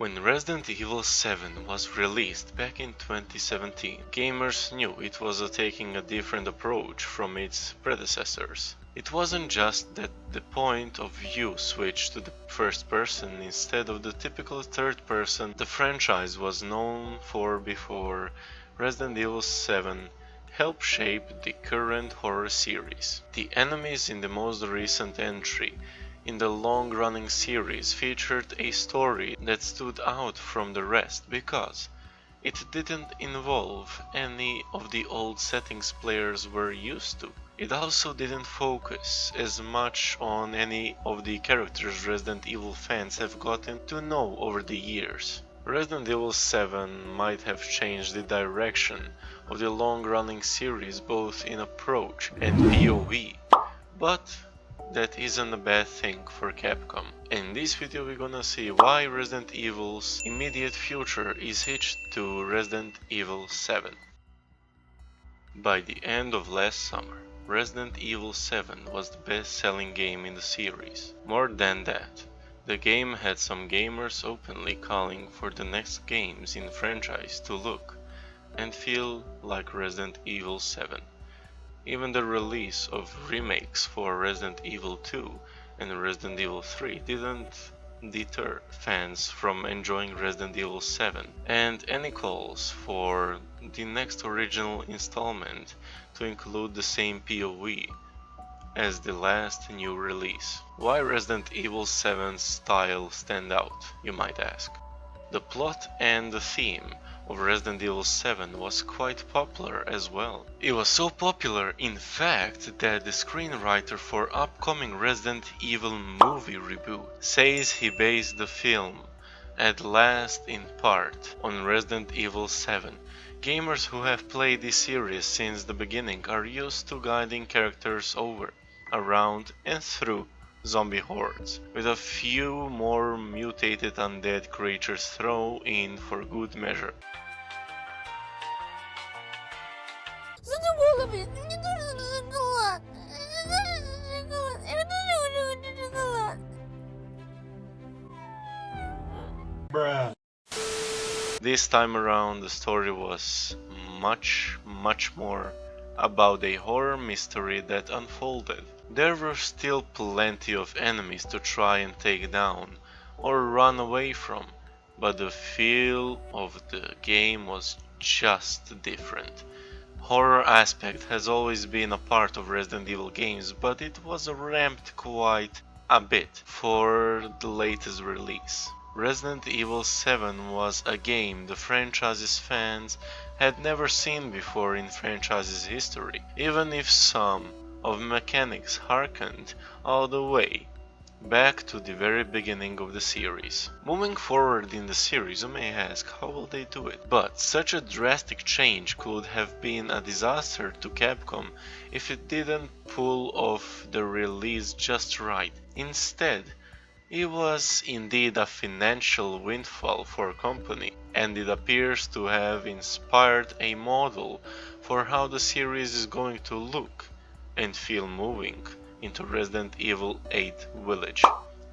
When Resident Evil 7 was released back in 2017, gamers knew it was taking a different approach from its predecessors. It wasn't just that the point of view switched to the first person instead of the typical third person the franchise was known for before. Resident Evil 7 helped shape the current horror series. The enemies in the most recent entry in the long-running series featured a story that stood out from the rest because it didn't involve any of the old settings players were used to. It also didn't focus as much on any of the characters Resident Evil fans have gotten to know over the years. Resident Evil 7 might have changed the direction of the long-running series both in approach and POV, but that isn't a bad thing for Capcom. In this video we're gonna see why Resident Evil's immediate future is hitched to Resident Evil 7. By the end of last summer, Resident Evil 7 was the best-selling game in the series. More than that, the game had some gamers openly calling for the next games in the franchise to look and feel like Resident Evil 7. Even the release of remakes for Resident Evil 2 and Resident Evil 3 didn't deter fans from enjoying Resident Evil 7, and any calls for the next original installment to include the same POV as the last new release. Why Resident Evil 7's style stand out, you might ask. The plot and the theme of Resident Evil 7 was quite popular as well. It was so popular, in fact, that the screenwriter for upcoming Resident Evil movie reboot says he based the film, at last in part, on Resident Evil 7. Gamers who have played this series since the beginning are used to guiding characters over, around and through zombie hordes, with a few more mutated undead creatures thrown in for good measure. Bruh. This time around the story was much more about a horror mystery that unfolded. There were still plenty of enemies to try and take down or run away from, but the feel of the game was just different. Horror aspect has always been a part of Resident Evil games, but it was ramped quite a bit for the latest release. Resident Evil 7 was a game the franchise's fans had never seen before in franchise's history, even if some of mechanics harkened all the way back to the very beginning of the series. Moving forward in the series, you may ask, how will they do it? But such a drastic change could have been a disaster to Capcom if it didn't pull off the release just right. Instead, it was indeed a financial windfall for a company, and it appears to have inspired a model for how the series is going to look and feel moving into Resident Evil 8 Village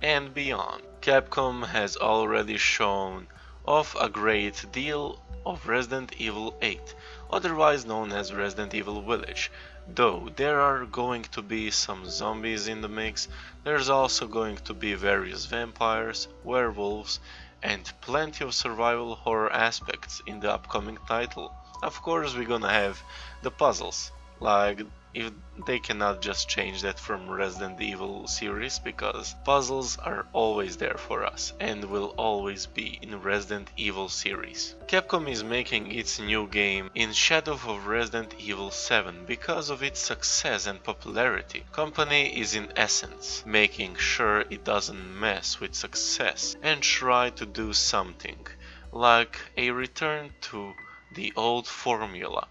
and beyond. Capcom has already shown off a great deal of Resident Evil 8, otherwise known as Resident Evil Village. Though there are going to be some zombies in the mix, there's also going to be various vampires, werewolves, and plenty of survival horror aspects in the upcoming title. Of course, we're gonna have the puzzles, like if they cannot just change that from Resident Evil series, because puzzles are always there for us and will always be in Resident Evil series. Capcom is making its new game in shadow of Resident Evil 7 because of its success and popularity. Company is in essence making sure it doesn't mess with success and try to do something like a return to the old formula,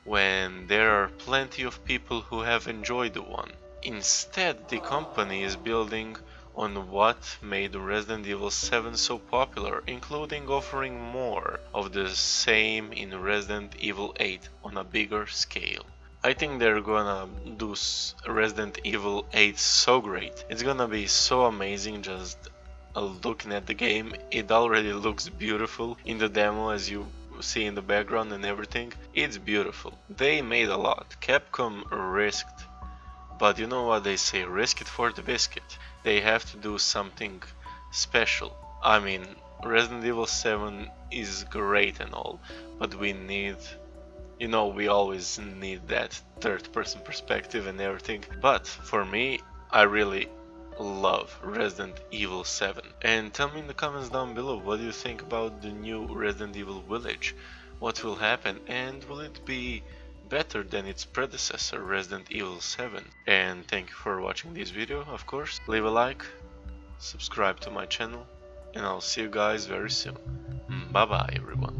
when there are plenty of people who have enjoyed the one. Instead, the company is building on what made Resident Evil 7 so popular, including offering more of the same in Resident Evil 8 on a bigger scale. I think they're gonna do Resident Evil 8 so great. It's gonna be so amazing, just looking at the game. It already looks beautiful in the demo, as you see in the background and everything. It's beautiful. They made a lot. Capcom risked, but you know what they say, risk it for the biscuit. They have to do something special. I mean, Resident Evil 7 is great and all, but we need, we always need that third person perspective and everything. But for me, I really love Resident Evil 7. And tell me in the comments down below, what do you think about the new Resident Evil Village? What will happen, and will it be better than its predecessor Resident Evil 7? And thank you for watching this video, of course. Leave a like, subscribe to my channel, and I'll see you guys very soon. Bye bye everyone.